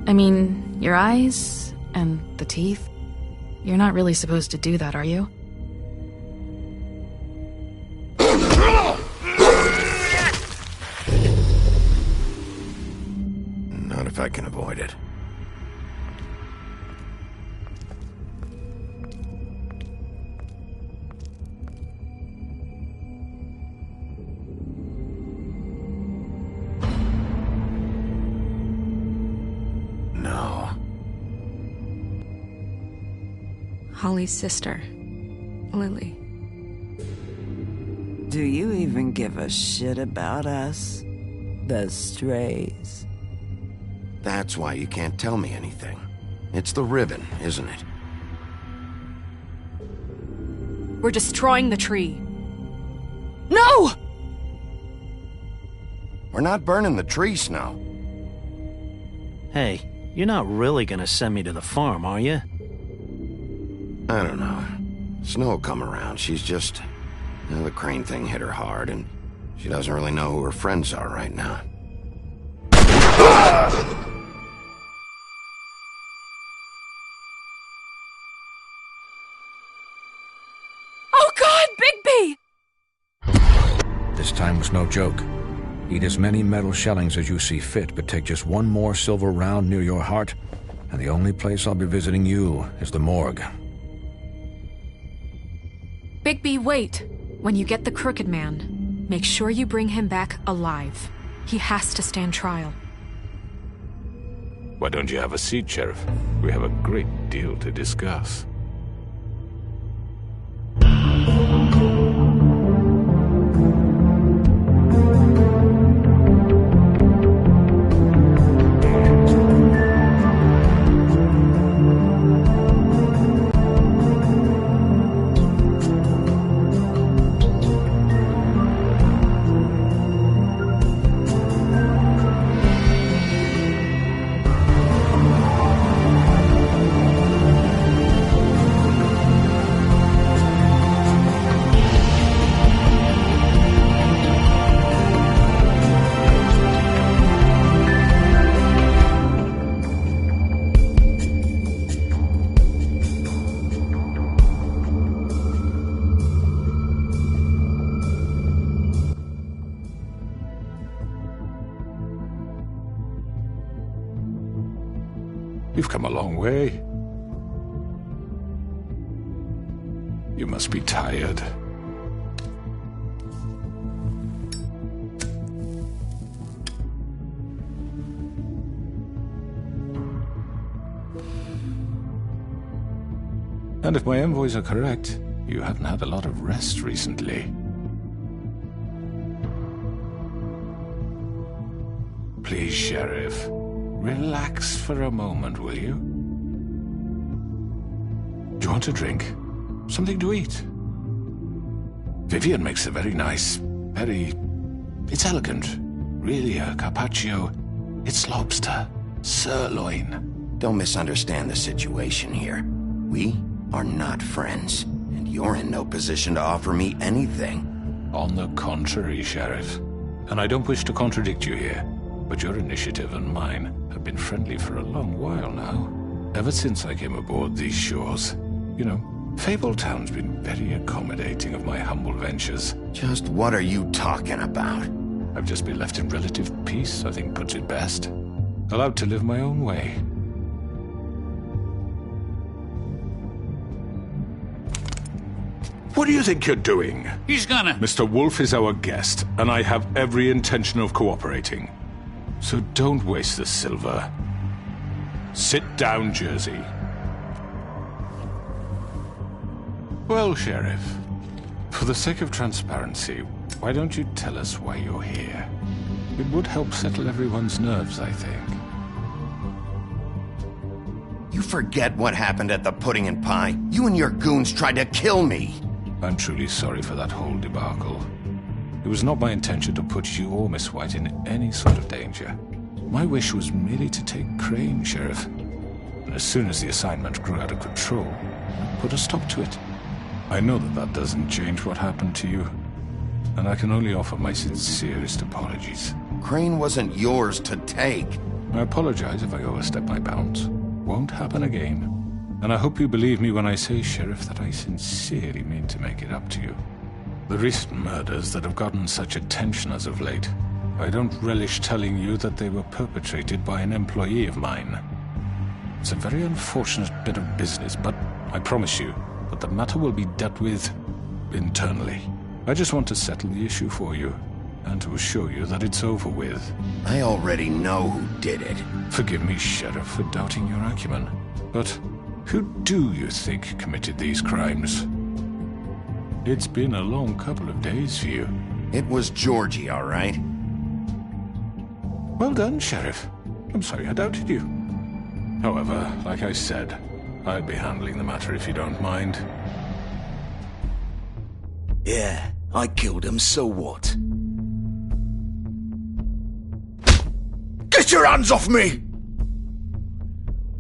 I mean, your eyes and the teeth. You're not really supposed to do that, are you? Not if I can avoid it. Holly's sister, Lily. Do you even give a shit about us? The strays. That's why you can't tell me anything. It's the ribbon, isn't it? We're destroying the tree. No! We're not burning the tree, Snow. Hey, you're not really gonna send me to the farm, are you? I don't know. Snow will come around. She's just... the crane thing hit her hard, and she doesn't really know who her friends are right now. Oh God, Bigby! This time was no joke. Eat as many metal shellings as you see fit, but take just one more silver round near your heart, and the only place I'll be visiting you is the morgue. Bigby, wait. When you get the Crooked Man, make sure you bring him back alive. He has to stand trial. Why don't you have a seat, Sheriff? We have a great deal to discuss. You've come a long way. You must be tired. And if my envoys are correct, you haven't had a lot of rest recently. Please, Sheriff. Relax for a moment, will you? Do you want a drink? Something to eat? Vivian makes a very nice, it's elegant. Really, a carpaccio. It's lobster. Sirloin. Don't misunderstand the situation here. We are not friends, and you're in no position to offer me anything. On the contrary, Sheriff. And I don't wish to contradict you here, but your initiative and mine have been friendly for a long while now. Ever since I came aboard these shores. You know, Fabletown's been very accommodating of my humble ventures. Just what are you talking about? I've just been left in relative peace, I think puts it best. Allowed to live my own way. What do you think you're doing? He's gonna... Mr. Wolf is our guest, and I have every intention of cooperating. So don't waste the silver. Sit down, Jersey. Well, Sheriff, for the sake of transparency, why don't you tell us why you're here? It would help settle everyone's nerves, I think. You forget what happened at the Pudding and Pie? You and your goons tried to kill me! I'm truly sorry for that whole debacle. It was not my intention to put you or Miss White in any sort of danger. My wish was merely to take Crane, Sheriff. And as soon as the assignment grew out of control, I put a stop to it. I know that doesn't change what happened to you, and I can only offer my sincerest apologies. Crane wasn't yours to take. I apologize if I overstep my bounds. Won't happen again. And I hope you believe me when I say, Sheriff, that I sincerely mean to make it up to you. The recent murders that have gotten such attention as of late, I don't relish telling you that they were perpetrated by an employee of mine. It's a very unfortunate bit of business, but I promise you that the matter will be dealt with internally. I just want to settle the issue for you, and to assure you that it's over with. I already know who did it. Forgive me, Sheriff, for doubting your acumen, but who do you think committed these crimes? It's been a long couple of days for you. It was Georgie, all right? Well done, Sheriff. I'm sorry I doubted you. However, like I said, I'd be handling the matter if you don't mind. Yeah, I killed him, so what? Get your hands off me!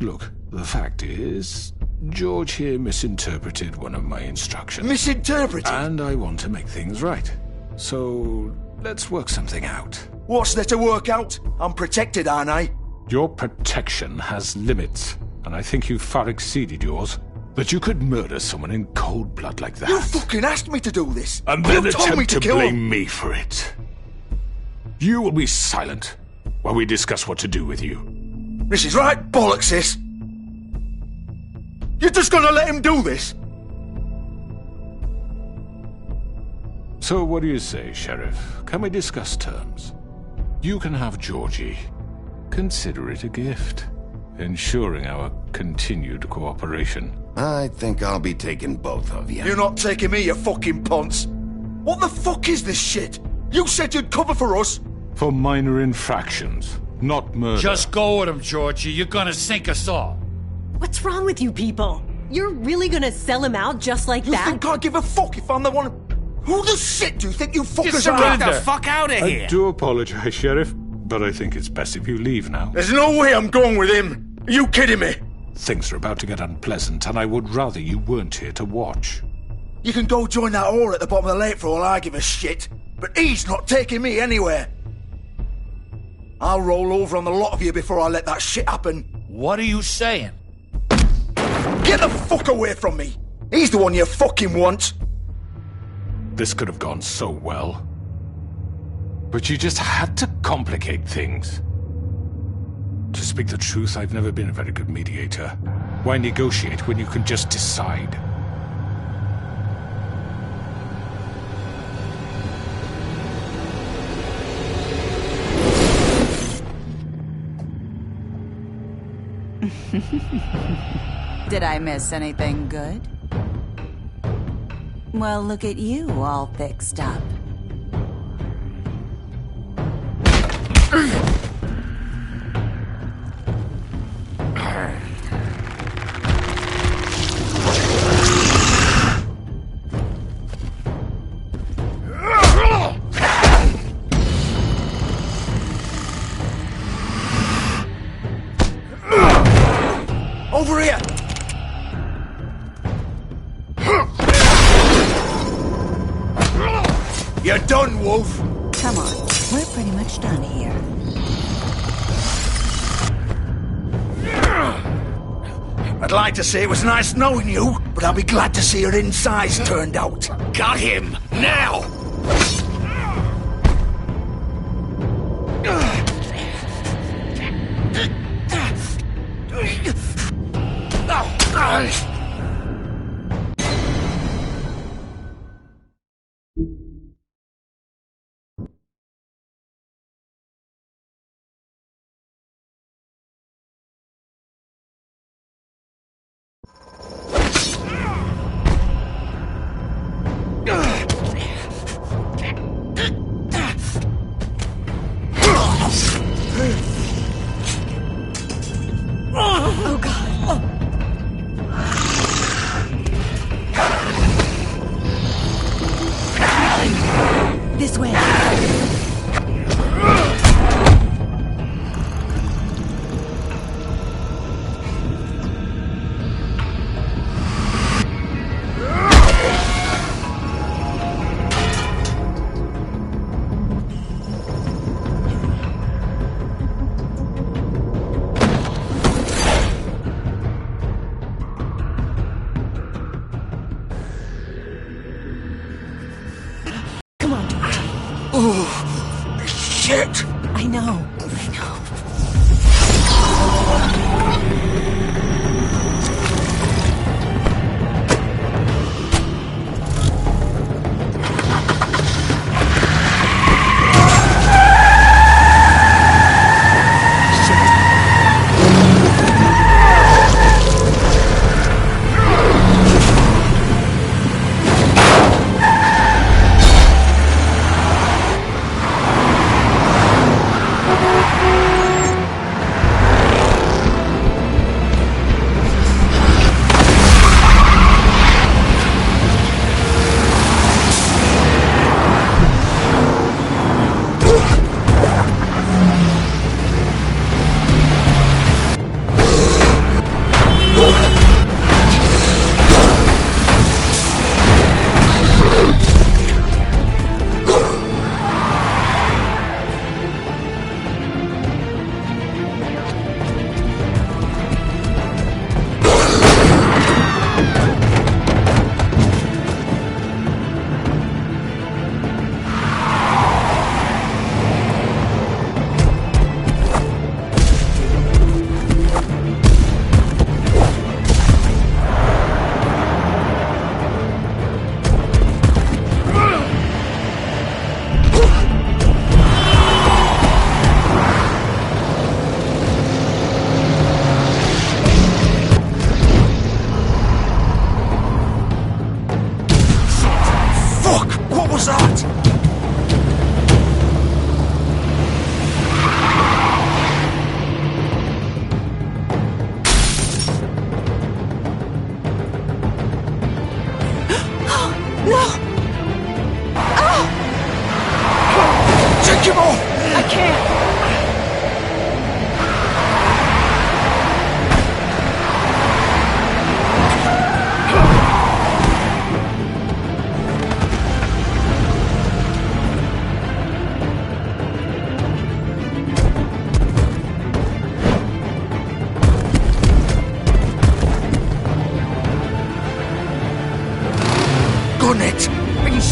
Look, the fact is, George here misinterpreted one of my instructions. Misinterpreted? And I want to make things right. So, let's work something out. What's there to work out? I'm protected, aren't I? Your protection has limits, and I think you've far exceeded yours. That you could murder someone in cold blood like that. You fucking asked me to do this! And then you told me attempt to kill blame him. me for it. You will be silent while we discuss what to do with you. This is right bollocks, this! You're just gonna let him do this? So what do you say, Sheriff? Can we discuss terms? You can have Georgie. Consider it a gift, ensuring our continued cooperation. I think I'll be taking both of you. You're not taking me, you fucking ponce! What the fuck is this shit? You said you'd cover for us! For minor infractions, not murder. Just go with him, Georgie. You're gonna sink us all. What's wrong with you people? You're really gonna sell him out just like You that? think I give a fuck if I'm the one? Who the shit do you think you fuckers are? surrender. Get the fuck out of I do apologize, Sheriff, but I think it's best if you leave now. There's no way I'm going with him. Are you kidding me? Things are about to get unpleasant, and I would rather you weren't here to watch. You can go join that whore at the bottom of the lake for all I give a shit. But he's not taking me anywhere. I'll roll over on the lot of you before I let that shit happen. What are you saying? Get the fuck away from me! He's the one you fucking want! This could have gone so well. But you just had to complicate things. To speak the truth, I've never been a very good mediator. Why negotiate when you can just decide? Did I miss anything good? Well, look at you, all fixed up. Over here! You're done, Wolf! Come on, we're pretty much done here. I'd like to say it was nice knowing you, but I'll be glad to see your insides turned out. Got him! Now! Oh, God. This way. Shit! I know.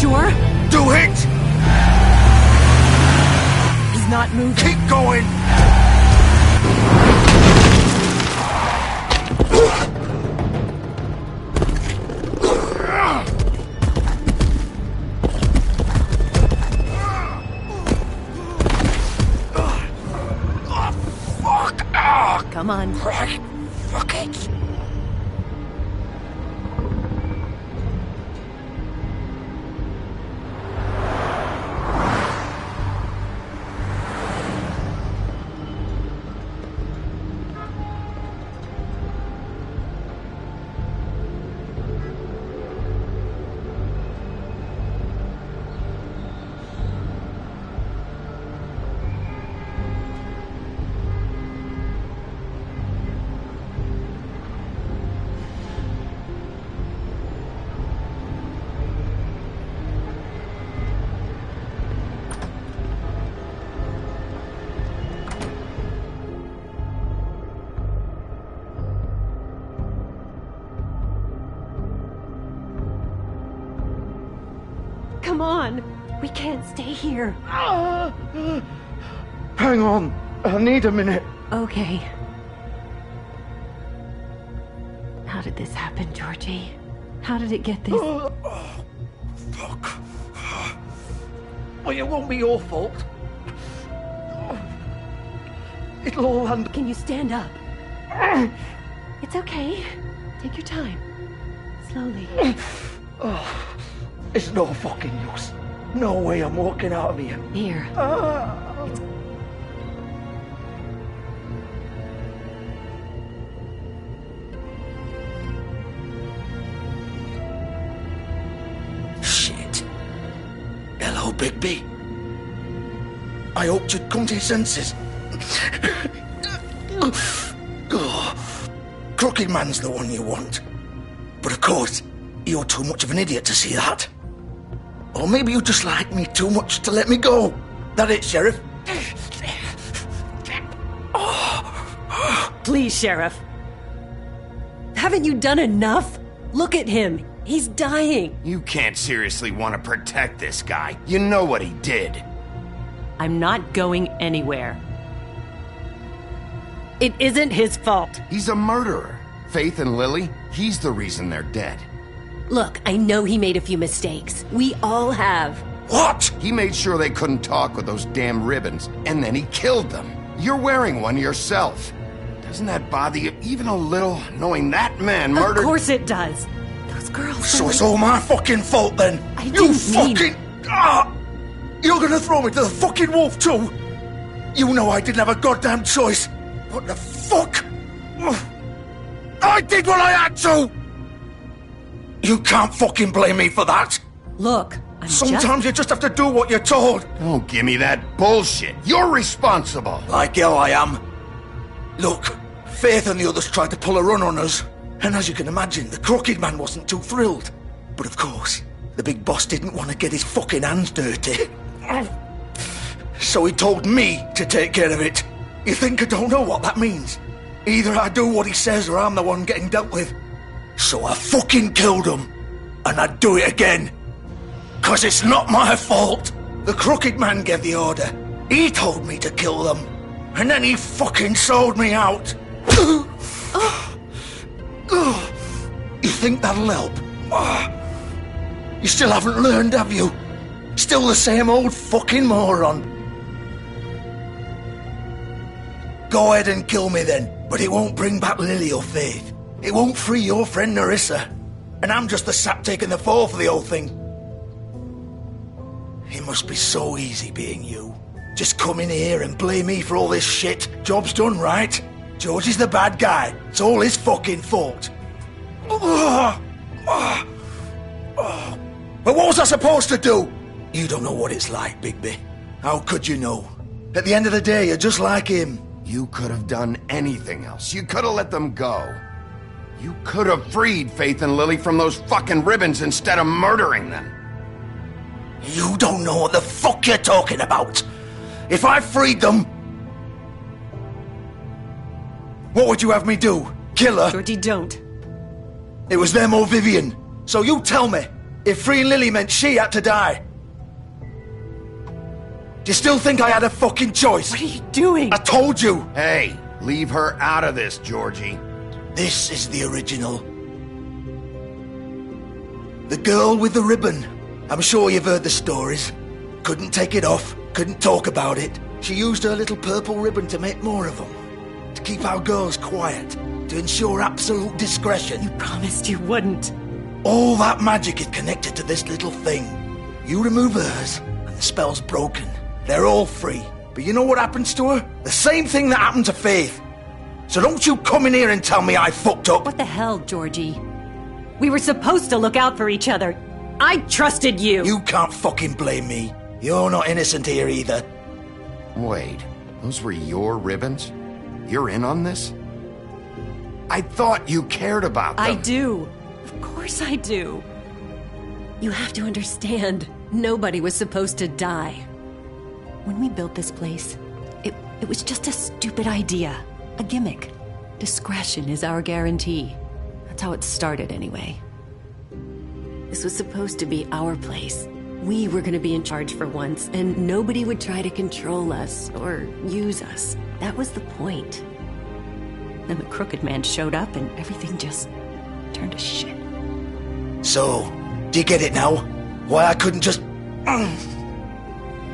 Sure? Do it! He's not moving. Keep going! Fuck! Come on. Right. Fuck it. Come on! We can't stay here. Hang on. I need a minute. Okay. How did this happen, Georgie? How did it get this? Fuck. Well, it won't be your fault. It'll all hand. Can you stand up? It's okay. Take your time. Slowly. It's no fucking use. No way I'm walking out of here. Here. Shit. Hello, Bigby. I hoped you'd come to your senses. Crooked Man's the one you want. But of course, you're too much of an idiot to see that. Or maybe you just like me too much to let me go. That it, Sheriff? Please, Sheriff. Haven't you done enough? Look at him. He's dying. You can't seriously want to protect this guy. You know what he did. I'm not going anywhere. It isn't his fault. He's a murderer. Faith and Lily, he's the reason they're dead. Look, I know he made a few mistakes. We all have. What? He made sure they couldn't talk with those damn ribbons, and then he killed them. You're wearing one yourself. Doesn't that bother you even a little, knowing that man murdered... Of course it does. Those girls... So it's all my fucking fault then? You fucking... You're gonna throw me to the fucking wolf too? You know I didn't have a goddamn choice. What the fuck? I did what I had to! You can't fucking blame me for that. Look, Sometimes you just have to do what you're told. Don't give me that bullshit. You're responsible. Like hell I am. Look, Faith and the others tried to pull a run on us. And as you can imagine, the Crooked Man wasn't too thrilled. But of course, the big boss didn't want to get his fucking hands dirty. So he told me to take care of it. You think I don't know what that means? Either I do what he says or I'm the one getting dealt with. So I fucking killed him. And I'd do it again. 'Cause it's not my fault. The Crooked Man gave the order. He told me to kill them. And then he fucking sold me out. You think that'll help? You still haven't learned, have you? Still the same old fucking moron. Go ahead and kill me then, but it won't bring back Lily or Faith. It won't free your friend Nerissa. And I'm just the sap taking the fall for the whole thing. It must be so easy being you. Just come in here and blame me for all this shit. Job's done, right? George is the bad guy. It's all his fucking fault. But what was I supposed to do? You don't know what it's like, Bigby. How could you know? At the end of the day, you're just like him. You could have done anything else. You could have let them go. You could have freed Faith and Lily from those fucking ribbons instead of murdering them. You don't know what the fuck you're talking about. If I freed them... What would you have me do? Kill her? Georgie, don't. It was them or Vivian. So you tell me, if freeing Lily meant she had to die. Do you still think I had a fucking choice? What are you doing? I told you. Hey, leave her out of this, Georgie. This is the original. The girl with the ribbon. I'm sure you've heard the stories. Couldn't take it off, couldn't talk about it. She used her little purple ribbon to make more of them. To keep our girls quiet. To ensure absolute discretion. You promised you wouldn't. All that magic is connected to this little thing. You remove hers, and the spell's broken. They're all free. But you know what happens to her? The same thing that happened to Faith. So don't you come in here and tell me I fucked up. What the hell, Georgie? We were supposed to look out for each other. I trusted you. You can't fucking blame me. You're not innocent here either. Wait, those were your ribbons? You're in on this? I thought you cared about them. I do. Of course I do. You have to understand, nobody was supposed to die. When we built this place, it was just a stupid idea. A gimmick. Discretion is our guarantee. That's how it started anyway. This was supposed to be our place. We were going to be in charge for once, and nobody would try to control us or use us. That was the point. Then the Crooked Man showed up, and everything just turned to shit. So, do you get it now? Why I couldn't just...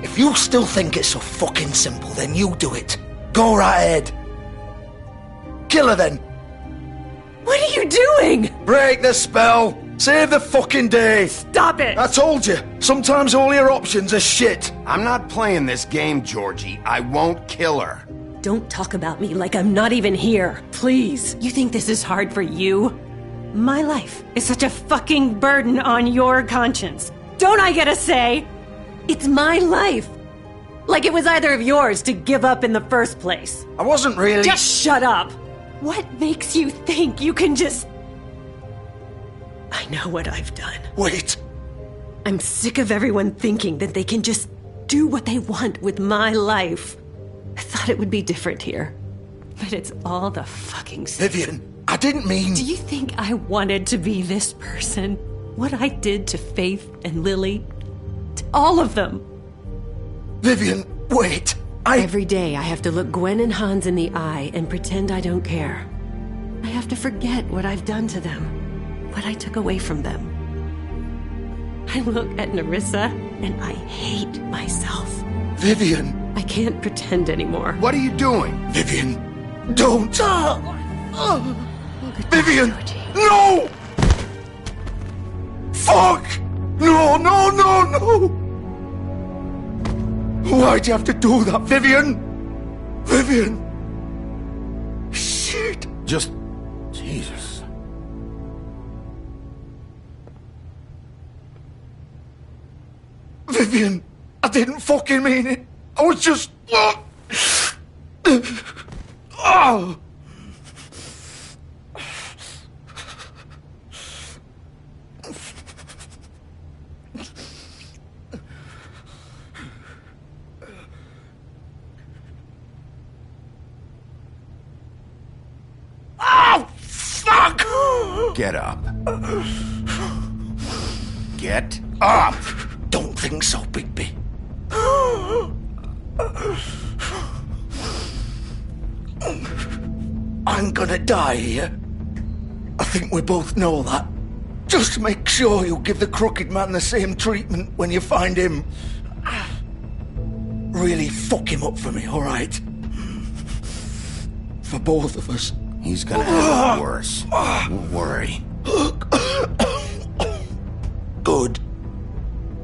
If you still think it's so fucking simple, then you do it. Go right ahead. Kill her then. What are you doing? Break the spell. Save the fucking day! Stop it! I told you, sometimes all your options are shit. I'm not playing this game, Georgie. I won't kill her. Don't talk about me like I'm not even here. Please. You think this is hard for you? My life is such a fucking burden on your conscience. Don't I get a say? It's my life. Like it was either of yours to give up in the first place. I wasn't really... Just shut up. What makes you think you can just... I know what I've done. Wait. I'm sick of everyone thinking that they can just do what they want with my life. I thought it would be different here. But it's all the fucking same. Vivian, I didn't mean... Do you think I wanted to be this person? What I did to Faith and Lily? To all of them? Vivian, wait. Every day I have to look Gwen and Hans in the eye and pretend I don't care. I have to forget what I've done to them. What I took away from them. I look at Nerissa and I hate myself. Vivian. I can't pretend anymore. What are you doing? Vivian, don't. Vivian, no! Fuck! No, no, no, no! Why'd you have to do that, Vivian? Vivian! Shit! Just... Jesus. Vivian, I didn't fucking mean it. I was just... Oh! Oh, fuck! Get up. Get up! Don't think so, Bigby. I'm gonna die here. I think we both know that. Just make sure you give the Crooked Man the same treatment when you find him. Really fuck him up for me, alright? For both of us. He's gonna have it worse. Don't worry. Good.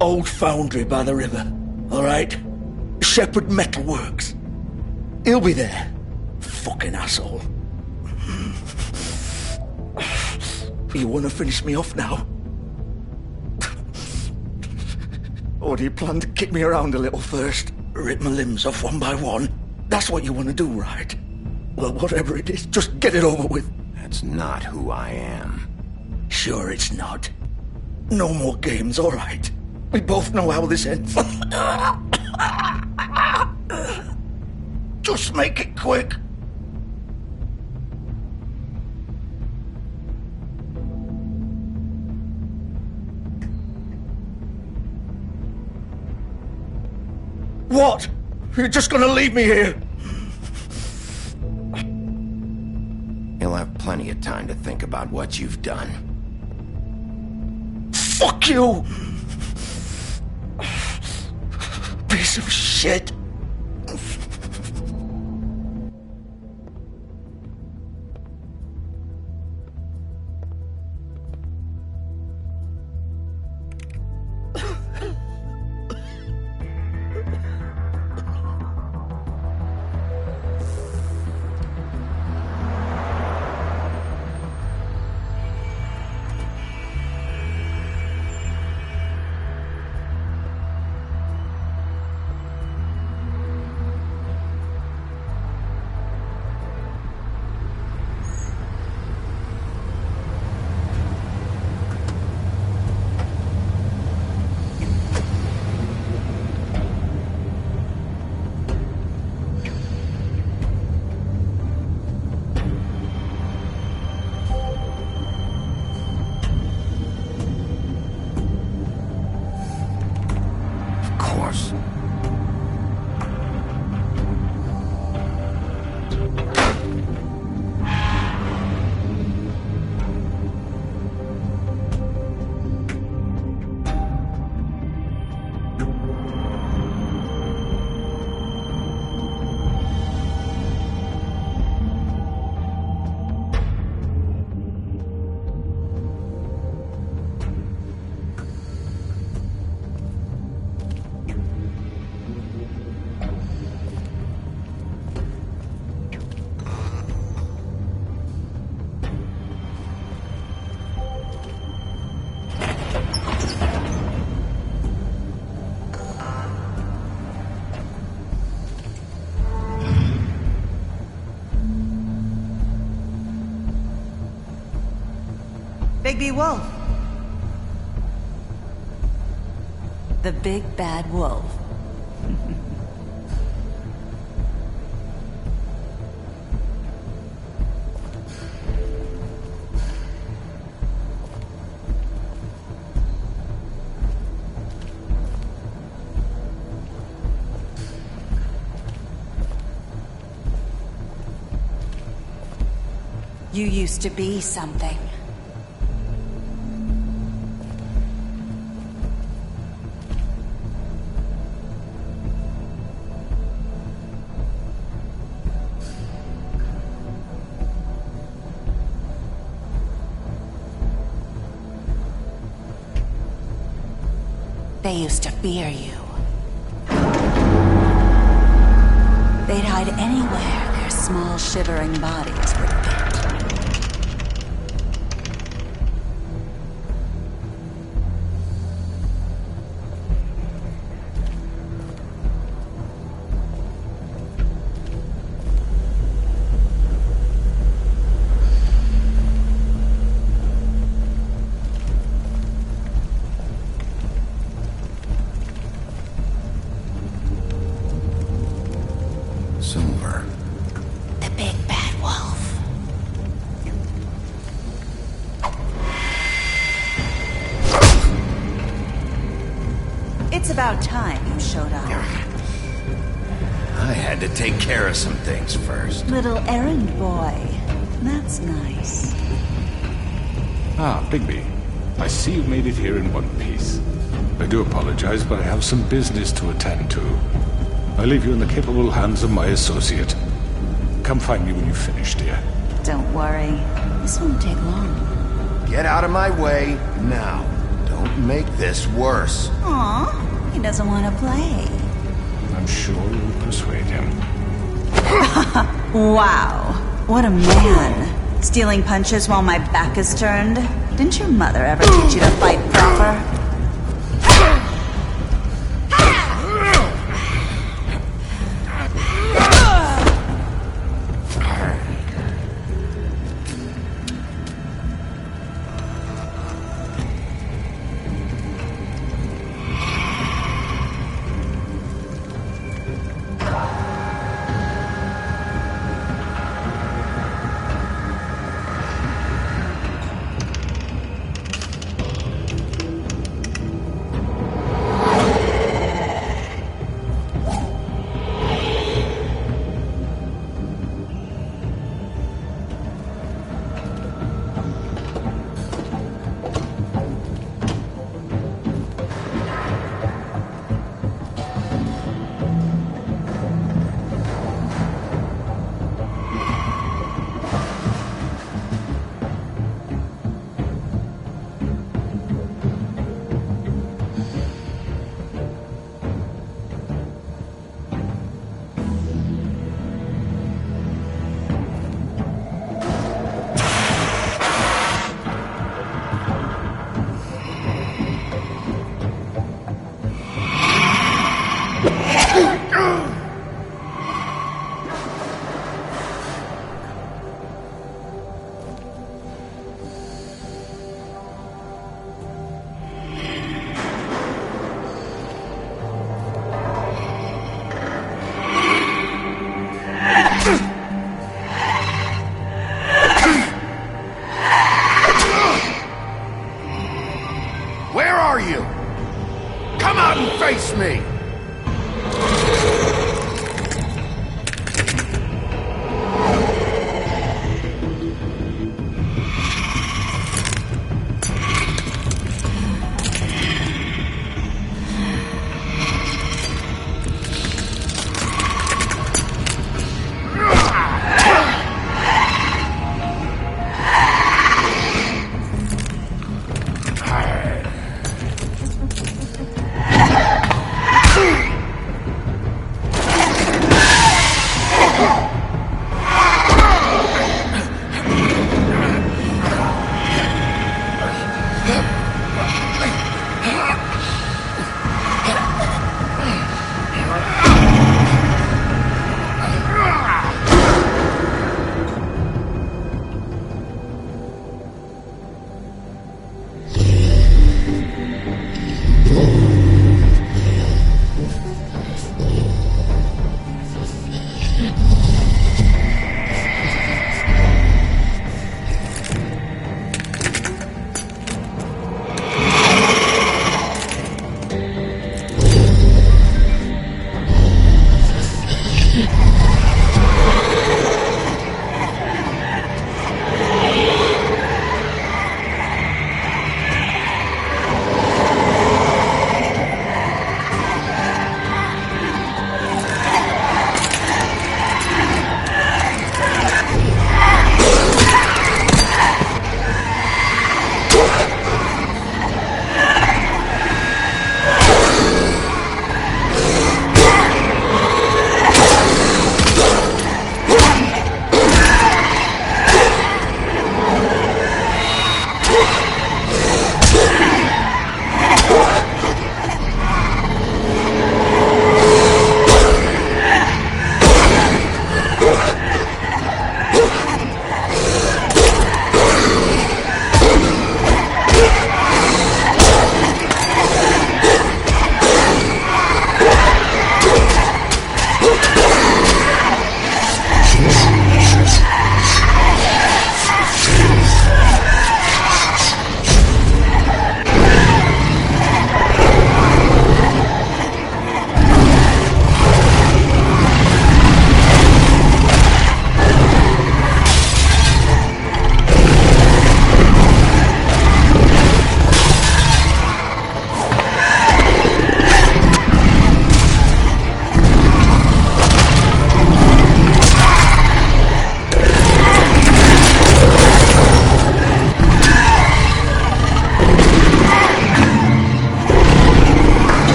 Old foundry by the river, alright? Shepherd Metalworks. He'll be there. Fucking asshole. You wanna finish me off now? Or do you plan to kick me around a little first? Rip my limbs off one by one? That's what you wanna do, right? Well, whatever it is, just get it over with. That's not who I am. Sure it's not. No more games, alright? We both know how this ends. Just make it quick. What? You're just gonna leave me here? You'll have plenty of time to think about what you've done. Fuck you! Piece of shit. Bigby Wolf. The big bad wolf. You used to be something. They used to fear you. They'd hide anywhere their small, shivering bodies would fit. Silver. The big bad wolf. It's about time you showed up. I had to take care of some things first. Little errand boy. That's nice. Ah, Bigby. I see you made it here in one piece. I do apologize, but I have some business to attend to. I leave you in the capable hands of my associate. Come find me when you've finished, dear. Don't worry. This won't take long. Get out of my way now. Don't make this worse. Aw, he doesn't want to play. I'm sure you'll persuade him. Wow. What a man. Stealing punches while my back is turned? Didn't your mother ever teach you to fight proper? Where are you? Come out and face me!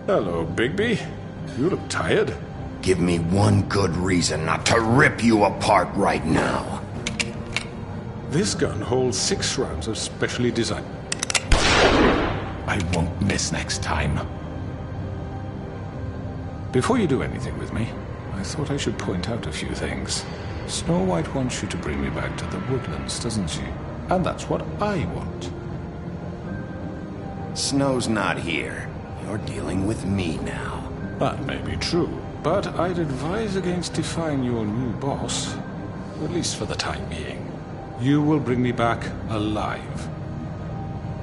Hello, Bigby. You look tired. Give me one good reason not to rip you apart right now. This gun holds 6 rounds of specially designed. I won't miss next time. Before you do anything with me, I thought I should point out a few things. Snow White wants you to bring me back to the woodlands, doesn't she? And that's what I want. Snow's not here. You're dealing with me now. That may be true, but I'd advise against defying your new boss, at least for the time being. You will bring me back alive.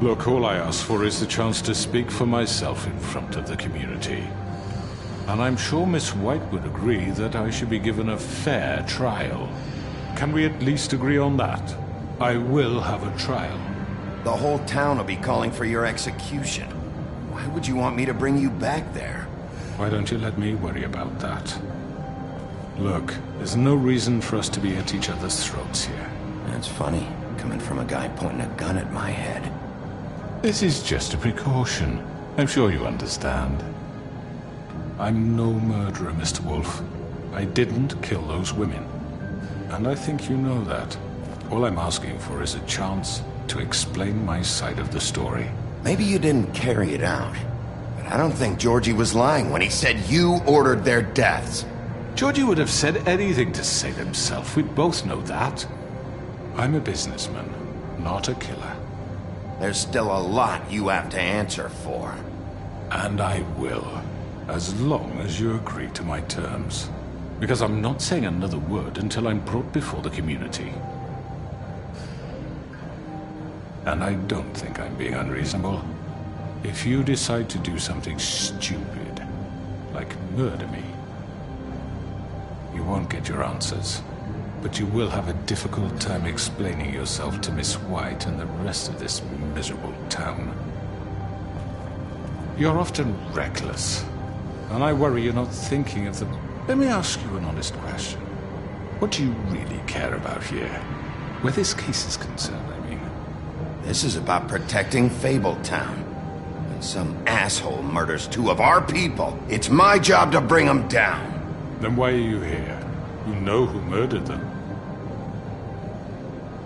Look, all I ask for is the chance to speak for myself in front of the community. And I'm sure Miss White would agree that I should be given a fair trial. Can we at least agree on that? I will have a trial. The whole town will be calling for your execution. Why would you want me to bring you back there? Why don't you let me worry about that? Look, there's no reason for us to be at each other's throats here. That's funny, coming from a guy pointing a gun at my head. This is just a precaution. I'm sure you understand. I'm no murderer, Mr. Wolf. I didn't kill those women. And I think you know that. All I'm asking for is a chance to explain my side of the story. Maybe you didn't carry it out, but I don't think Georgie was lying when he said you ordered their deaths. Georgie would have said anything to save himself. We both know that. I'm a businessman, not a killer. There's still a lot you have to answer for. And I will, as long as you agree to my terms. Because I'm not saying another word until I'm brought before the community. And I don't think I'm being unreasonable. If you decide to do something stupid, like murder me, you won't get your answers. But you will have a difficult time explaining yourself to Miss White and the rest of this miserable town. You're often reckless, and I worry you're not thinking of the... Let me ask you an honest question. What do you really care about here? Where this case is concerned, I mean. This is about protecting Fabletown. When some asshole murders 2 of our people, it's my job to bring them down. Then why are you here? You know who murdered them.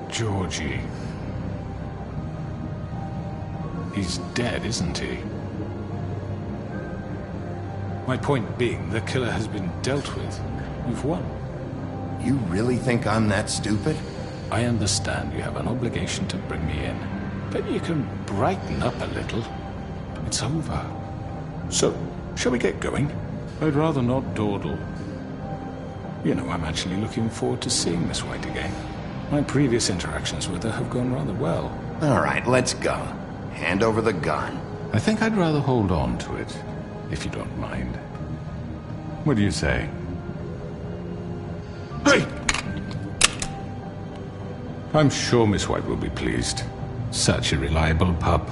Georgie. He's dead, isn't he? My point being, the killer has been dealt with. You've won. You really think I'm that stupid? I understand you have an obligation to bring me in, but you can brighten up a little. It's over. So, shall we get going? I'd rather not dawdle. You know, I'm actually looking forward to seeing Miss White again. My previous interactions with her have gone rather well. All right, let's go. Hand over the gun. I think I'd rather hold on to it, if you don't mind. What do you say? Hey! I'm sure Miss White will be pleased. Such a reliable pup.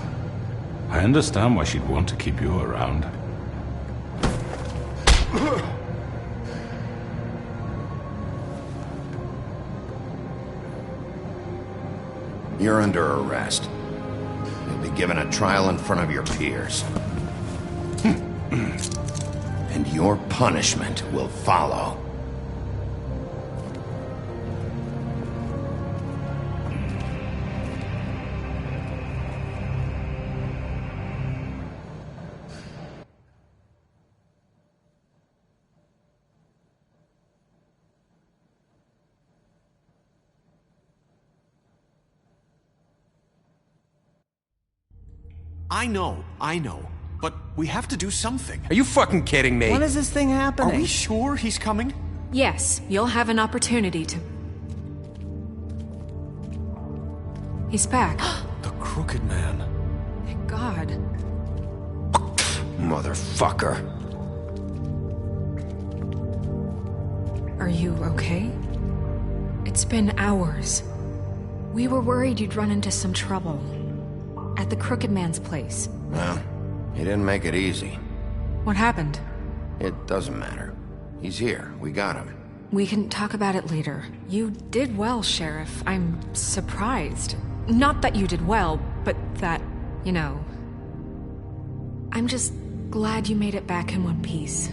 I understand why she'd want to keep you around. You're under arrest. You'll be given a trial in front of your peers. And your punishment will follow. I know. But we have to do something. Are you fucking kidding me? When is this thing happening? Are we sure he's coming? Yes, you'll have an opportunity to... He's back. The Crooked Man. Thank God. Motherfucker. Are you okay? It's been hours. We were worried you'd run into some trouble. At the Crooked Man's place. Well, he didn't make it easy. What happened? It doesn't matter. He's here. We got him. We can talk about it later. You did well, Sheriff. I'm surprised. Not that you did well, but that, you know... I'm just Glad you made it back in one piece.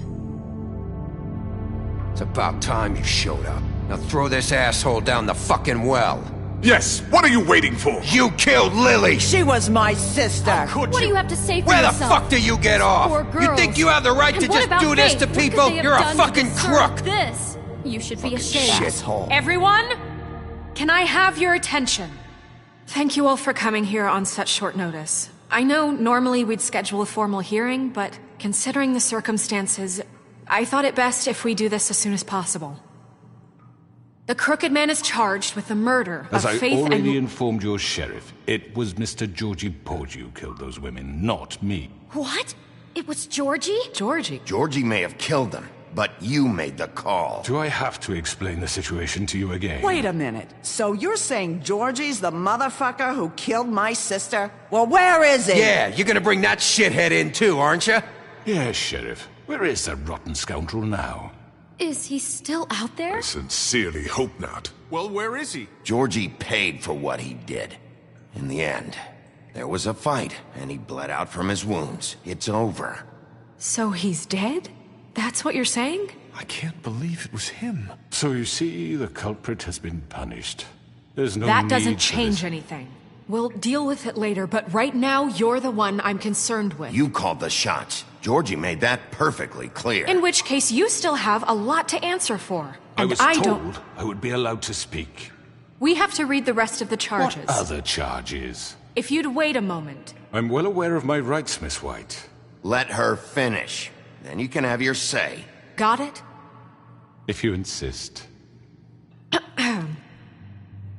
It's about time you showed up. Now throw this asshole down the fucking well. Yes, what are you waiting for? You killed Lily! She was my sister! What do you have to say for Where yourself? the fuck do you get off? Poor girls. You think you have the right And to what just about do this Faith? to What could people? they have You're a done to fucking deserve crook! This. You should be ashamed. Shithole. Everyone, can I have your attention? Thank you all for coming here on such short notice. I know normally we'd schedule a formal hearing, but considering the circumstances, I thought it best if we do this as soon as possible. The Crooked Man is charged with the murder As of I Faith already and... informed your sheriff, it was Mr. Georgie Porgy who killed those women, not me. What? It was Georgie? Georgie? Georgie may have killed them, but you made the call. Do I have to explain the situation to you again? Wait a minute. So you're saying Georgie's the motherfucker who killed my sister? Well, where is he? Yeah, you're gonna bring that shithead in too, aren't you? Yes, Sheriff. Where is that rotten scoundrel now? Is he still out there? I sincerely hope not. Well, where is he? Georgie paid for what he did. In the end, there was a fight, and he bled out from his wounds. It's over. So he's dead? That's what you're saying? I can't believe it was him. So you see, the culprit has been punished. There's no That need doesn't for change this. anything. We'll deal with it later, but right now, you're the one I'm concerned with. You called the shots. Georgie made that perfectly clear. In which case, you still have a lot to answer for. I And was I told don't... I would be allowed to speak. We have to read the rest of the charges. What other charges? If you'd wait a moment. I'm well aware of my rights, Miss White. Let her finish. Then you can have your say. Got it? If you insist.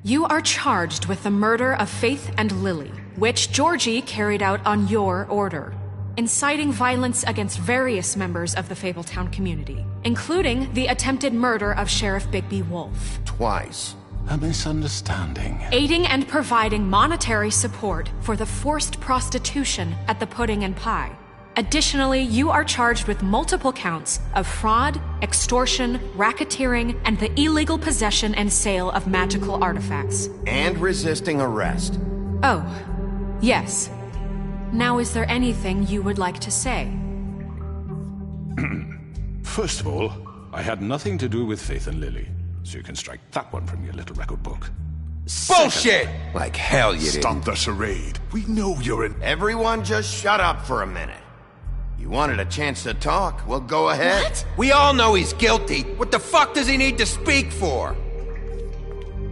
You are charged with the murder of Faith and Lily, which Georgie carried out on your order, inciting violence against various members of the Fabletown community, including the attempted murder of Sheriff Bigby Wolf. Twice. A misunderstanding. Aiding and providing monetary support for the forced prostitution at the Pudding and Pie. Additionally, you are charged with multiple counts of fraud, extortion, racketeering, and the illegal possession and sale of magical artifacts. And resisting arrest. Oh, yes. Now, is there anything you would like to say? First of all, I had nothing to do with Faith and Lily, so you can strike that one from your little record book. Bullshit! Like hell you didn't. Stop the charade. We know you're an... Everyone just shut up for a minute. You wanted a chance to talk? Well, go ahead. What? We all know he's guilty. What the fuck does he need to speak for?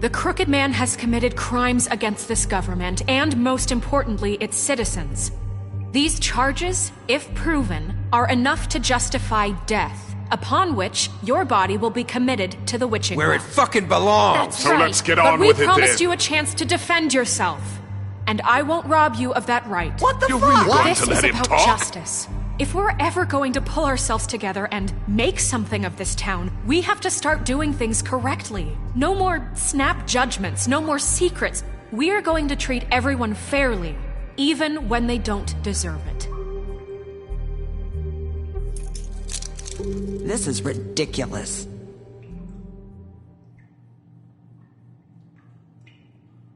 The Crooked Man has committed crimes against this government and, most importantly, its citizens. These charges, if proven, are enough to justify death, upon which your body will be committed to the witching Where it well. fucking belongs. That's So right. let's get on but with we it promised then. you a chance to defend yourself, and I won't rob you of that right. What the You're fuck? really going This to is let him about talk? justice. If we're ever going to pull ourselves together and make something of this town, we have to start doing things correctly. No more snap judgments, no more secrets. We are going to treat everyone fairly, even when they don't deserve it. This is ridiculous.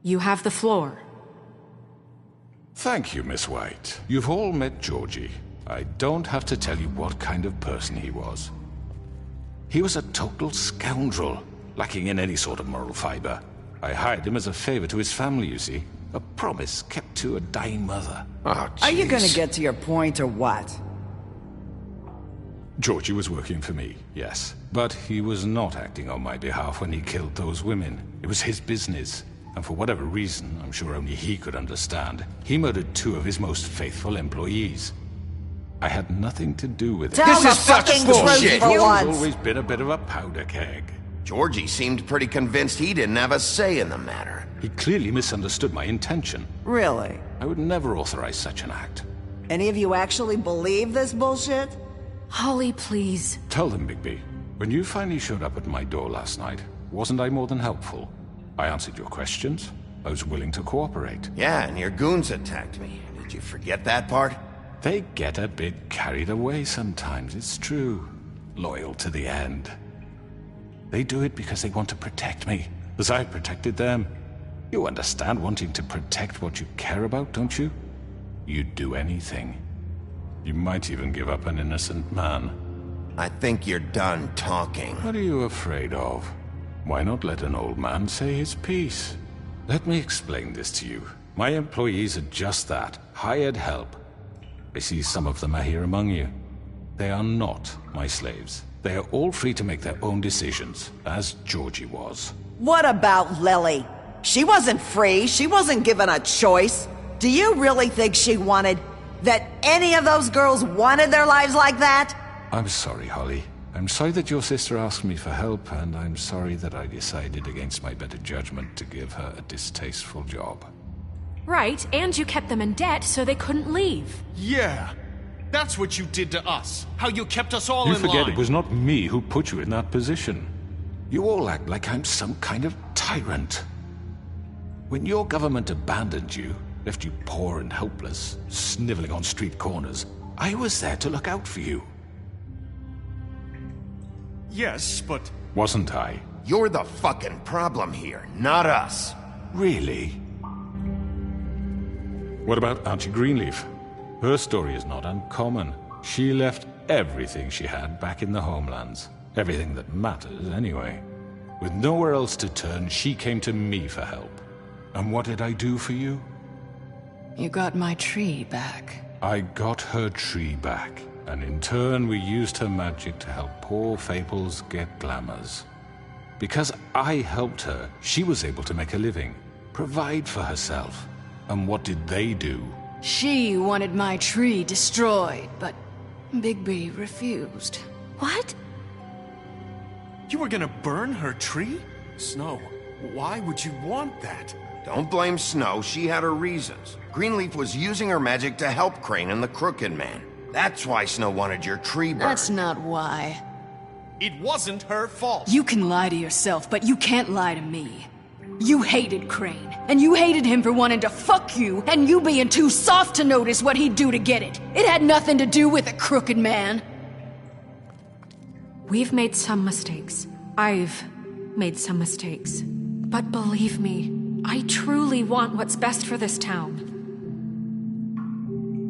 You have the floor. Thank you, Miss White. You've all met Georgie. I don't have to tell you what kind of person he was. He was a total scoundrel, lacking in any sort of moral fiber. I hired him as a favor to his family, you see. A promise kept to a dying mother. Oh, Are you gonna jeez. get to your point or what? Georgie was working for me, yes. But he was not acting on my behalf when he killed those women. It was his business. And for whatever reason, I'm sure only he could understand, he murdered 2 of his most faithful employees. I had nothing to do with it. Tell This the is such fucking bullshit. truth for He's once. always been a bit of a powder keg. Georgie seemed pretty convinced he didn't have a say in the matter. He clearly misunderstood my intention. Really? I would never authorize such an act. Any of you actually believe this bullshit? Holly, please. Tell them, Bigby, when you finally showed up at my door last night, wasn't I more than helpful? I answered your questions. I was willing to cooperate. Yeah, and your goons attacked me. Did you forget that part? They get a bit carried away sometimes, it's true. Loyal to the end. They do it because they want to protect me, as I protected them. You understand wanting to protect what you care about, don't you? You'd do anything. You might even give up an innocent man. I think you're done talking. What are you afraid of? Why not let an old man say his piece? Let me explain this to you. My employees are just that, hired help. I see some of them are here among you. They are not my slaves. They are all free to make their own decisions, as Georgie was. What about Lily? She wasn't free. She wasn't given a choice. Do you really think she wanted... that any of those girls wanted their lives like that? I'm sorry, Holly. I'm sorry that your sister asked me for help, and I'm sorry that I decided against my better judgment to give her a distasteful job. Right, and you kept them in debt so they couldn't leave. Yeah. That's what you did to us. How you kept us all You in line. forget it was not me who put you in that position. You all act like I'm some kind of tyrant. When your government abandoned you, left you poor and helpless, sniveling on street corners, I was there to look out for you. Yes, but... Wasn't I? You're the fucking problem here, not us. Really? What about Auntie Greenleaf? Her story is not uncommon. She left everything she had back in the homelands. Everything that matters, anyway. With nowhere else to turn, she came to me for help. And what did I do for you? You got my tree back. I got her tree back, and in turn we used her magic to help poor Faples get glamours. Because I helped her, she was able to make a living, provide for herself. And what did they do? She wanted my tree destroyed, but Bigby refused. What? You were gonna burn her tree? Snow, why would you want that? Don't blame Snow, she had her reasons. Greenleaf was using her magic to help Crane and the Crooked Man. That's why Snow wanted your tree burned. That's not why. It wasn't her fault. You can lie to yourself, but you can't lie to me. You hated Crane, and you hated him for wanting to fuck you, and you being too soft to notice what he'd do to get it. It had nothing to do with a Crooked Man. We've made some mistakes. I've made some mistakes. But believe me, I truly want what's best for this town.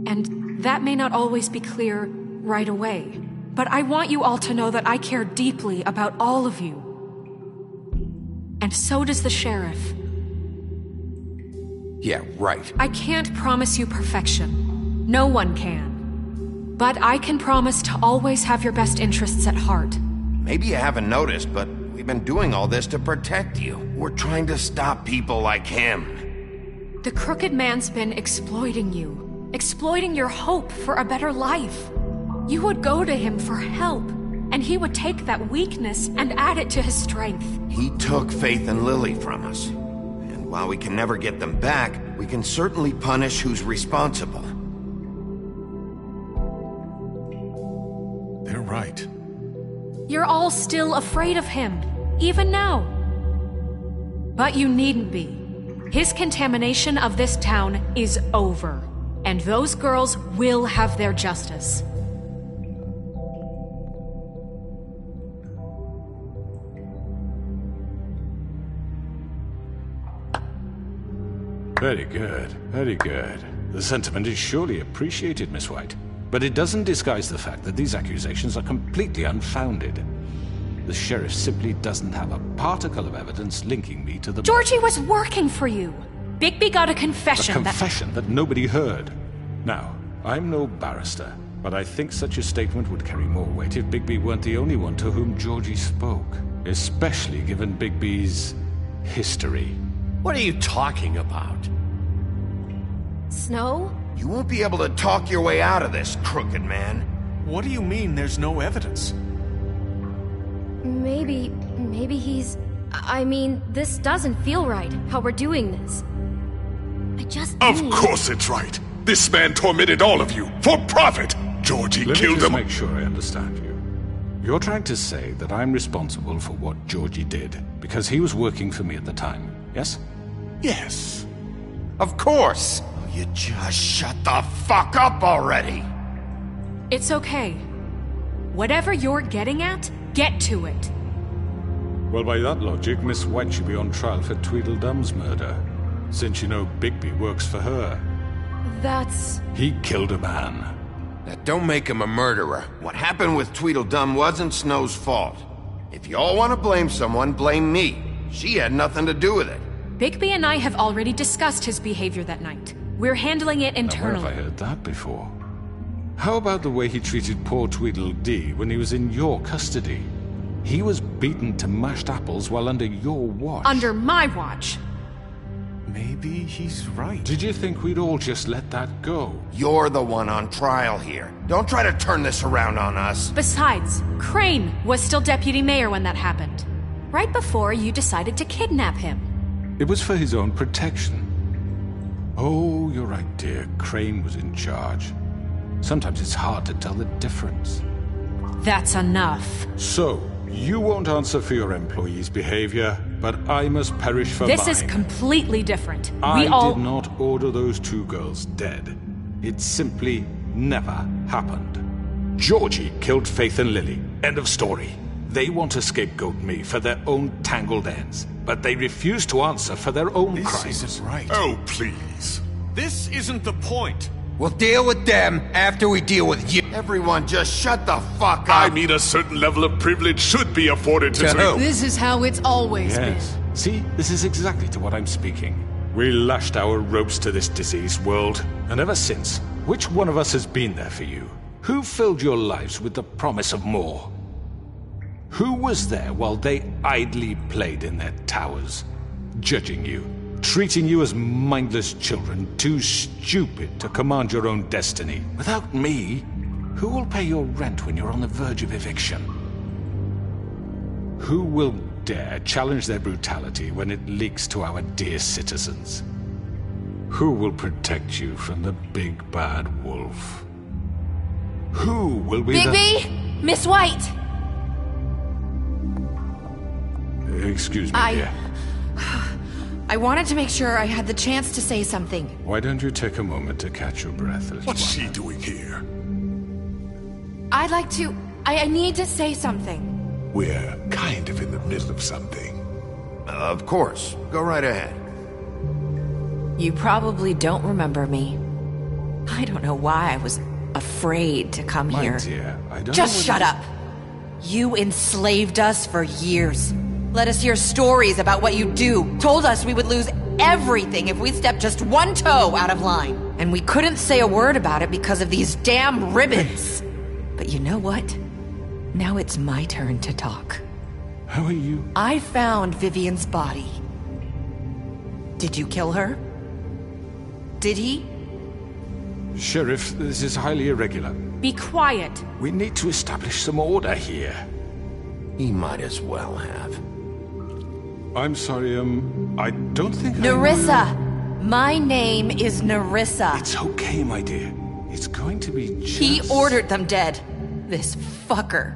And that may not always be clear right away. But I want you all to know that I care deeply about all of you. And so does the sheriff. Yeah, right. I can't promise you perfection. No one can. But I can promise to always have your best interests at heart. Maybe you haven't noticed, but we've been doing all this to protect you. We're trying to stop people like him. The Crooked Man's been exploiting you. Exploiting your hope for a better life. You would go to him for help, and he would take that weakness and add it to his strength. He took Faith and Lily from us. And while we can never get them back, we can certainly punish who's responsible. They're right. You're all still afraid of him, even now. But you needn't be. His contamination of this town is over, and those girls will have their justice. Very good, very good. The sentiment is surely appreciated, Miss White. But it doesn't disguise the fact that these accusations are completely unfounded. The sheriff simply doesn't have a particle of evidence linking me to the... Georgie was working for you. Bigby got a confession A confession that nobody heard. Now, I'm no barrister, but I think such a statement would carry more weight if Bigby weren't the only one to whom Georgie spoke. Especially given Bigby's history. What are you talking about? Snow? You won't be able to talk your way out of this, Crooked Man. What do you mean there's no evidence? Maybe he's... I mean, this doesn't feel right, how we're doing this. I just Of course it's right. This man tormented all of you, for profit. Georgie killed them. Let me just make sure I understand you. You're trying to say that I'm responsible for what Georgie did, because he was working for me at the time, yes? Yes. Of course. You just shut the fuck up already. It's okay. Whatever you're getting at, get to it. Well, by that logic, Miss White should be on trial for Tweedledum's murder, since you know Bigby works for her. That's... He killed a man. That don't make him a murderer. What happened with Tweedledum wasn't Snow's fault. If you all want to blame someone, blame me. She had nothing to do with it. Bigby and I have already discussed his behavior that night. We're handling it internally. Where have I heard that before? How about the way he treated poor Tweedledee when he was in your custody? He was beaten to mashed apples while under your watch. Under my watch. Maybe he's right. Did you think we'd all just let that go? You're the one on trial here. Don't try to turn this around on us. Besides, Crane was still deputy mayor when that happened. Right before you decided to kidnap him. It was for his own protection. Oh, you're right, dear. Crane was in charge. Sometimes it's hard to tell the difference. That's enough. So, you won't answer for your employees' behavior, but I must perish for mine. This is completely different. I did not order those two girls dead. It simply never happened. Georgie killed Faith and Lily. End of story. They want to scapegoat me for their own tangled ends, but they refuse to answer for their own crimes. This isn't right. Oh, please. This isn't the point. We'll deal with them after we deal with you. Everyone just shut the fuck up. I mean, a certain level of privilege should be afforded to who? This is how it's always Yes. been. See, this is exactly to what I'm speaking. We lashed our ropes to this diseased world, and ever since, which one of us has been there for you? Who filled your lives with the promise of more? Who was there while they idly played in their towers, judging you, treating you as mindless children, too stupid to command your own destiny? Without me, who will pay your rent when you're on the verge of eviction? Who will dare challenge their brutality when it leaks to our dear citizens? Who will protect you from the big bad wolf? Who will be Bigby! Miss White! Excuse me, dear. I wanted to make sure I had the chance to say something. Why don't you take a moment to catch your breath? What's she doing here? I'd like to... I need to say something. We're kind of in the middle of something. Of course. Go right ahead. You probably don't remember me. I don't know why I was afraid to come My here. dear, I don't Just know shut up. You enslaved us for years. Let us hear stories about what you do. Told us we would lose everything if we stepped just one toe out of line. And we couldn't say a word about it because of these damn ribbons. But you know what? Now it's my turn to talk. How are you? I found Vivian's body. Did you kill her? Did he? Sheriff, this is highly irregular. Be quiet. We need to establish some order here. He might as well have. I'm sorry, I don't think Nerissa! My name is Nerissa. It's okay, my dear. It's going to be just... He ordered them dead. This fucker.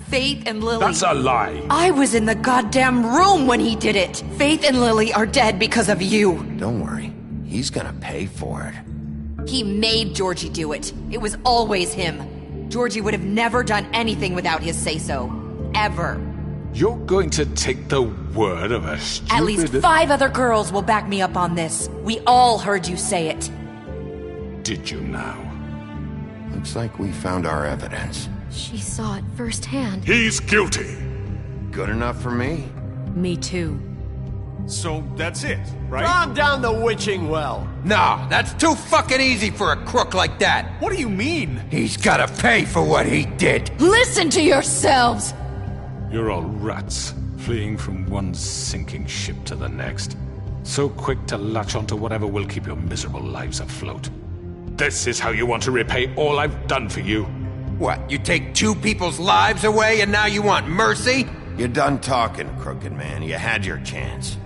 Faith and Lily. That's a lie. I was in the goddamn room when he did it. Faith and Lily are dead because of you. Don't worry. He's gonna pay for it. He made Georgie do it. It was always him. Georgie would have never done anything without his say-so. Ever. You're going to take the word of a stupid... At least 5 other girls will back me up on this. We all heard you say it. Did you now? Looks like we found our evidence. She saw it firsthand. He's guilty. Good enough for me. Me too. So that's it, right? Calm down the witching well. No, that's too fucking easy for a crook like that. What do you mean? He's gotta pay for what he did. Listen to yourselves! You're all rats, fleeing from one sinking ship to the next. So quick to latch onto whatever will keep your miserable lives afloat. This is how you want to repay all I've done for you? What, you take 2 people's lives away and now you want mercy? You're done talking, crooked man. You had your chance.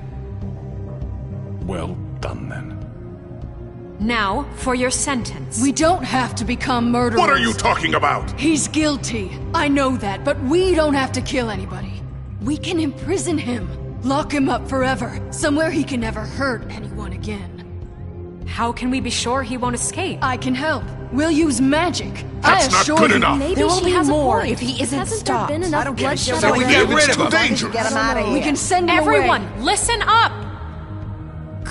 Well done, then. Now, for your sentence. We don't have to become murderers. What are you talking about? He's guilty. I know that, but we don't have to kill anybody. We can imprison him. Lock him up forever. Somewhere he can never hurt anyone again. How can we be sure he won't escape? I can help. We'll use magic. That's not good enough. Maybe There will she be has more a point. if he isn't Hasn't stopped. there been enough bloodshed So we already? get rid It's of too him. dangerous. Get him out of here. We can send him Everyone, away. listen up!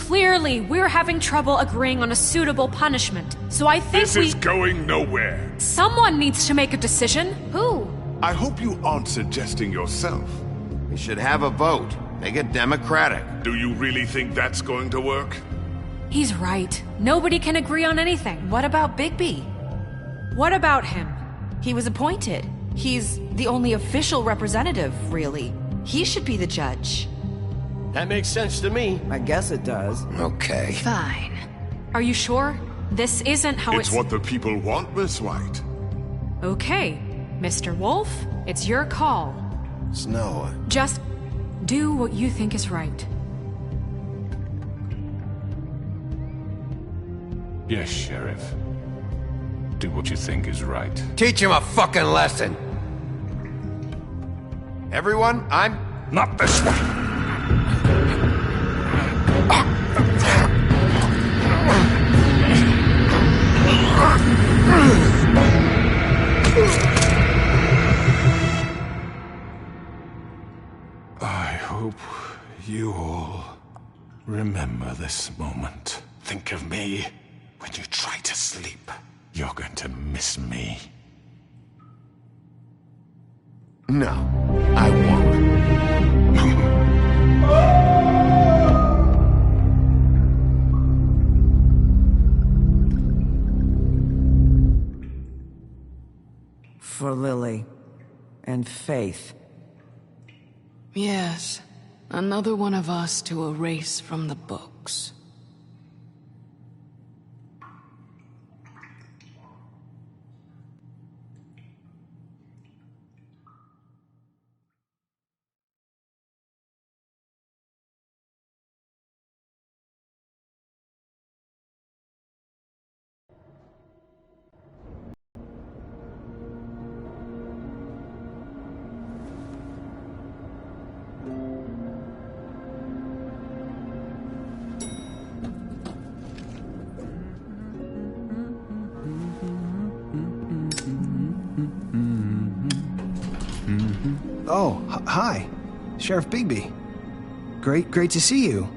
Clearly, we're having trouble agreeing on a suitable punishment. So I think This is going nowhere. Someone needs to make a decision. Who? I hope you aren't suggesting yourself. We should have a vote. Make it democratic. Do you really think that's going to work? He's right. Nobody can agree on anything. What about Bigby? What about him? He was appointed. He's the only official representative, really. He should be the judge. That makes sense to me. I guess it does. Okay. Fine. Are you sure? This isn't how It's what the people want, Miss White. Okay, Mr. Wolf, it's your call. Snow. Just do what you think is right. Yes, Sheriff. Do what you think is right. Teach him a fucking lesson. Everyone, I'm... Not this one. I hope you all remember this moment. Think of me when you try to sleep. You're going to miss me. No, I won't. For Lily and Faith. Yes, another one of us to erase from the books. Oh, hi. Sheriff Bigby. Great to see you.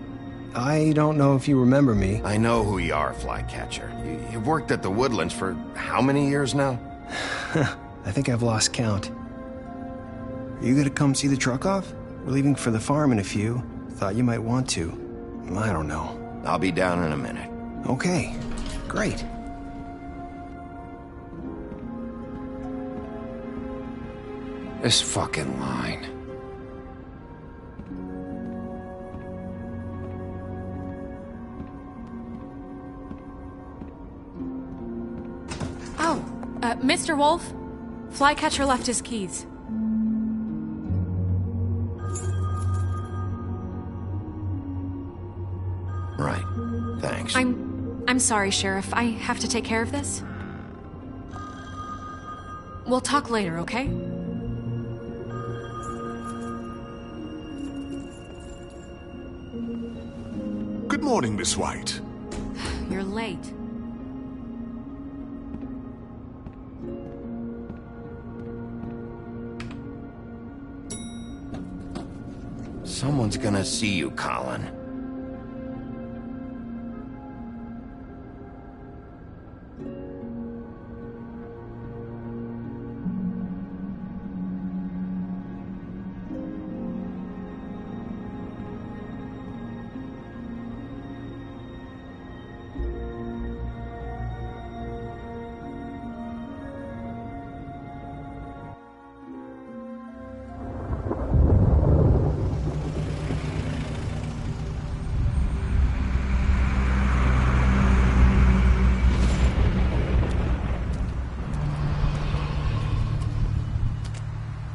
I don't know if you remember me. I know who you are, Flycatcher. You've worked at the Woodlands for how many years now? I think I've lost count. Are you gonna come see the truck off? We're leaving for the farm in a few. Thought you might want to. I don't know. I'll be down in a minute. Okay, great. This fucking line. Oh, Mr. Wolf, Flycatcher left his keys. Right. Thanks. I'm sorry, Sheriff. I have to take care of this. We'll talk later, okay? Good morning, Miss White. You're late. Someone's gonna see you, Colin.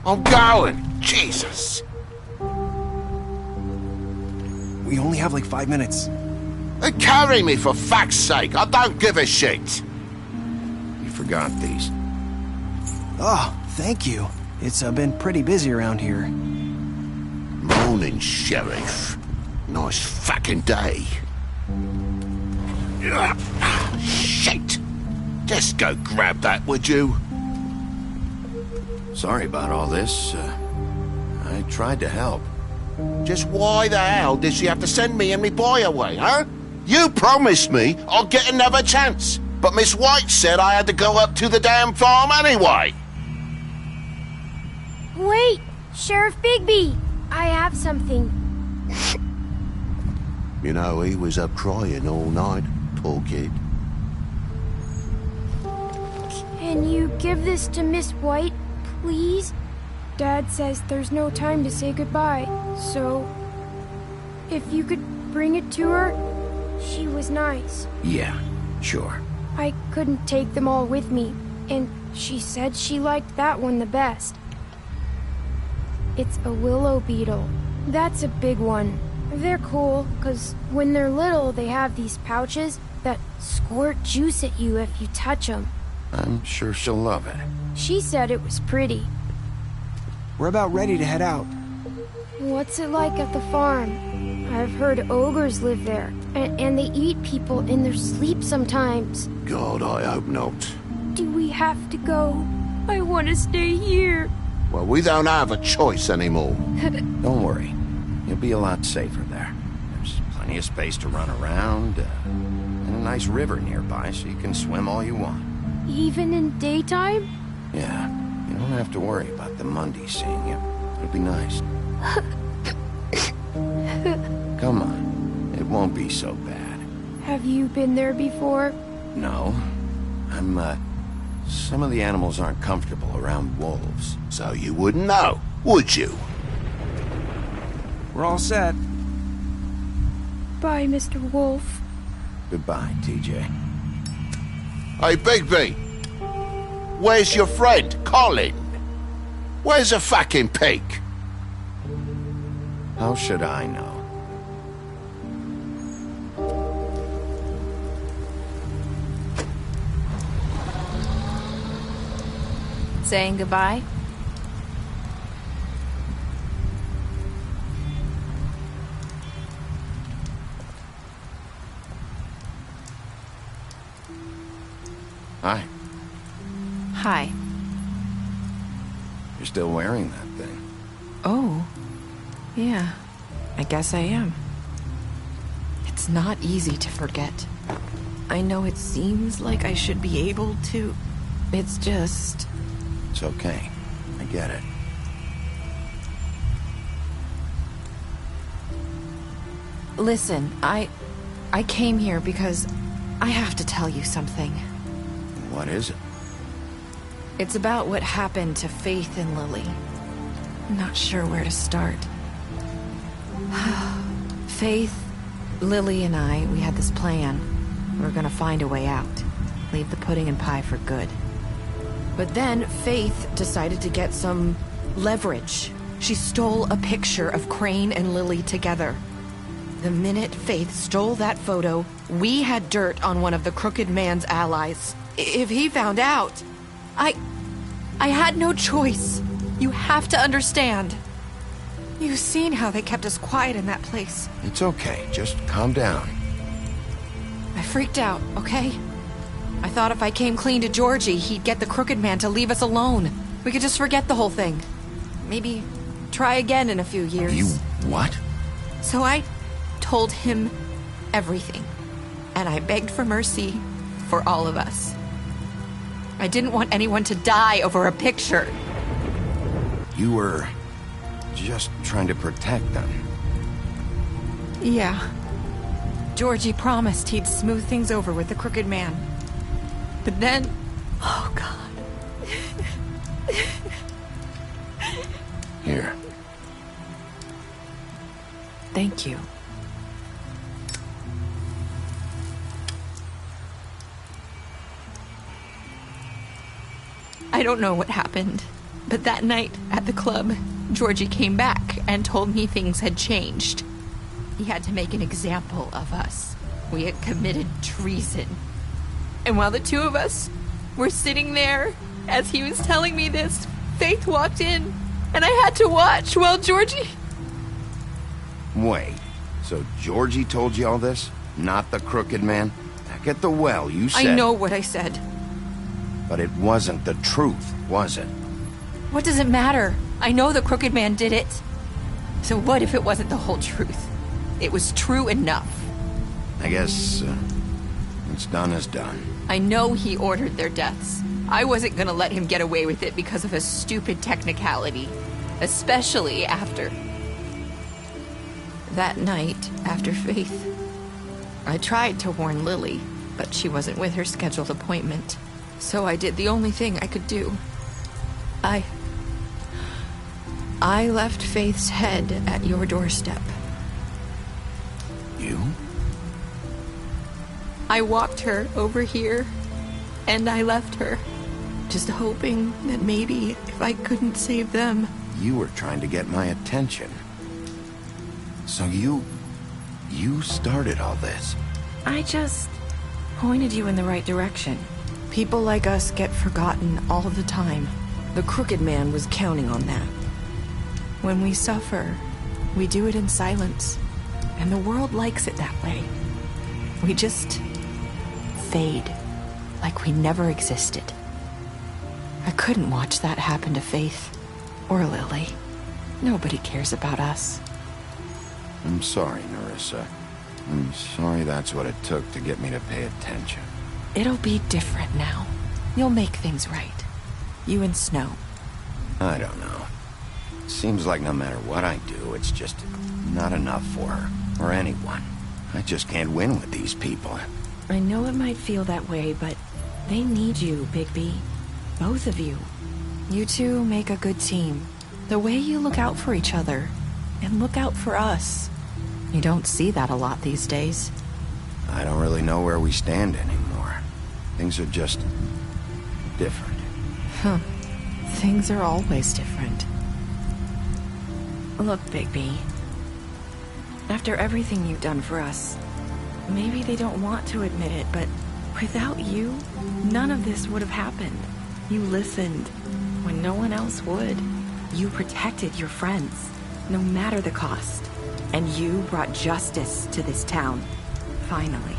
I'm going! Jesus! We only have like 5 minutes. Carry me, for fuck's sake! I don't give a shit! You forgot these. Oh, thank you. It's been pretty busy around here. Morning, Sheriff. Nice fucking day. Shit! Just go grab that, would you? Sorry about all this. I tried to help. Just why the hell did she have to send me and me boy away, huh? You promised me I'll get another chance, but Miss White said I had to go up to the damn farm anyway. Wait, Sheriff Bigby, I have something. You know, he was up crying all night, poor kid. Can you give this to Miss White, please? Dad says there's no time to say goodbye, so if you could bring it to her, she was nice. Yeah, sure. I couldn't take them all with me, and she said she liked that one the best. It's a willow beetle. That's a big one. They're cool, because when they're little, they have these pouches that squirt juice at you if you touch them. I'm sure she'll love it. She said it was pretty. We're about ready to head out. What's it like at the farm? I've heard ogres live there, and they eat people in their sleep sometimes. God, I hope not. Do we have to go? I want to stay here. Well, we don't have a choice anymore. Don't worry. You'll be a lot safer there. There's plenty of space to run around, and a nice river nearby so you can swim all you want. Even in daytime? Yeah, you don't have to worry about the Mundy seeing you. It'll be nice. Come on, it won't be so bad. Have you been there before? No. Some of the animals aren't comfortable around wolves. So you wouldn't know, would you? We're all set. Bye, Mr. Wolf. Goodbye, TJ. Hey, Bigby. Where's your friend, Colin? Where's the fucking pig? How should I know? Saying goodbye? Hi. Hi. You're still wearing that thing. Oh. Yeah. I guess I am. It's not easy to forget. I know it seems like I should be able to. It's just... It's okay. I get it. Listen, I came here because I have to tell you something. What is it? It's about what happened to Faith and Lily. I'm not sure where to start. Faith, Lily, and I, we had this plan. We were gonna find a way out. Leave the pudding and pie for good. But then Faith decided to get some leverage. She stole a picture of Crane and Lily together. The minute Faith stole that photo, we had dirt on one of the Crooked Man's allies. If he found out, I had no choice. You have to understand. You've seen how they kept us quiet in that place. It's okay. Just calm down. I freaked out, okay? I thought if I came clean to Georgie, he'd get the Crooked Man to leave us alone. We could just forget the whole thing. Maybe try again in a few years. You what? So I told him everything. And I begged for mercy for all of us. I didn't want anyone to die over a picture. You were just trying to protect them. Yeah. Georgie promised he'd smooth things over with the Crooked Man. But then... Oh, God. Here. Thank you. I don't know what happened, but that night at the club, Georgie came back and told me things had changed. He had to make an example of us. We had committed treason. And while the two of us were sitting there, as he was telling me this, Faith walked in, and I had to watch while Georgie... Wait, so Georgie told you all this? Not the Crooked Man? Back at the well, you said... I know what I said. But it wasn't the truth, was it? What does it matter? I know the Crooked Man did it. So what if it wasn't the whole truth? It was true enough. I guess, what's done is done. I know he ordered their deaths. I wasn't gonna let him get away with it because of a stupid technicality. Especially after... that night, after Faith. I tried to warn Lily, but she wasn't with her scheduled appointment. So I did the only thing I could do. I left Faith's head at your doorstep. You? I walked her over here, and I left her. Just hoping that maybe if I couldn't save them... You were trying to get my attention. So you started all this. I just pointed you in the right direction. People like us get forgotten all the time. The Crooked Man was counting on that. When we suffer, we do it in silence. And the world likes it that way. We just fade, like we never existed. I couldn't watch that happen to Faith, or Lily. Nobody cares about us. I'm sorry, Nerissa. I'm sorry that's what it took to get me to pay attention. It'll be different now. You'll make things right. You and Snow. I don't know. Seems like no matter what I do, it's just not enough for her, or anyone. I just can't win with these people. I know it might feel that way, but they need you, Bigby. Both of you. You two make a good team. The way you look out for each other, and look out for us. You don't see that a lot these days. I don't really know where we stand anymore. Things are just... different. Huh. Things are always different. Look, Bigby. After everything you've done for us, maybe they don't want to admit it, but without you, none of this would have happened. You listened when no one else would. You protected your friends, no matter the cost. And you brought justice to this town. Finally.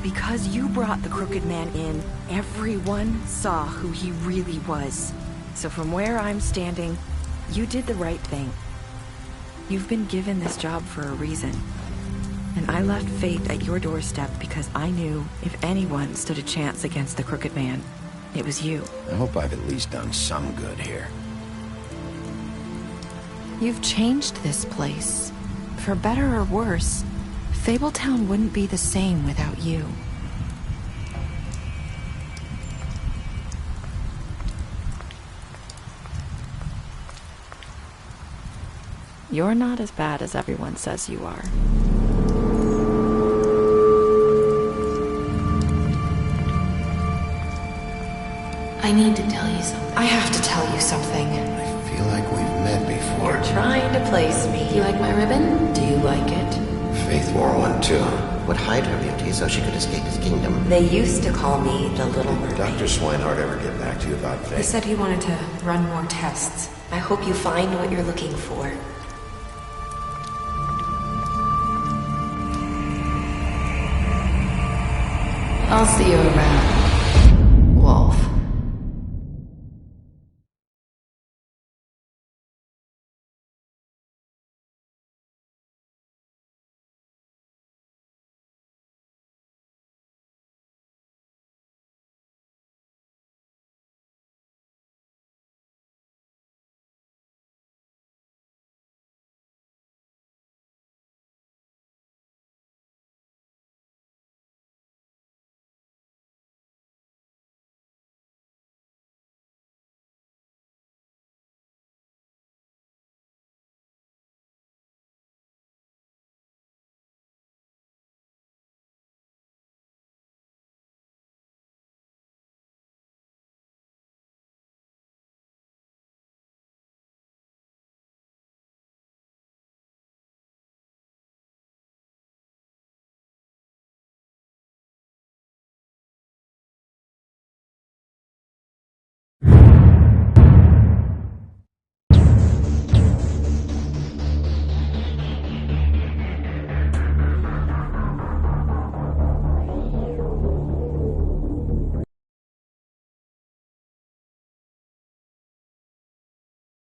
Because you brought the Crooked Man in, everyone saw who he really was. So from where I'm standing, you did the right thing. You've been given this job for a reason. And I left Faith at your doorstep because I knew if anyone stood a chance against the Crooked Man, it was you. I hope I've at least done some good here. You've changed this place. For better or worse, Fabletown wouldn't be the same without you. You're not as bad as everyone says you are. I need to tell you something. I have to tell you something. I feel like we've met before. You're trying to place me. You like my ribbon? Do you like it? Faith wore one too. Would hide her beauty so she could escape his kingdom. They used to call me the Little Mermaid. Did Dr. Swinehart ever get back to you about Faith? He said he wanted to run more tests. I hope you find what you're looking for. I'll see you around.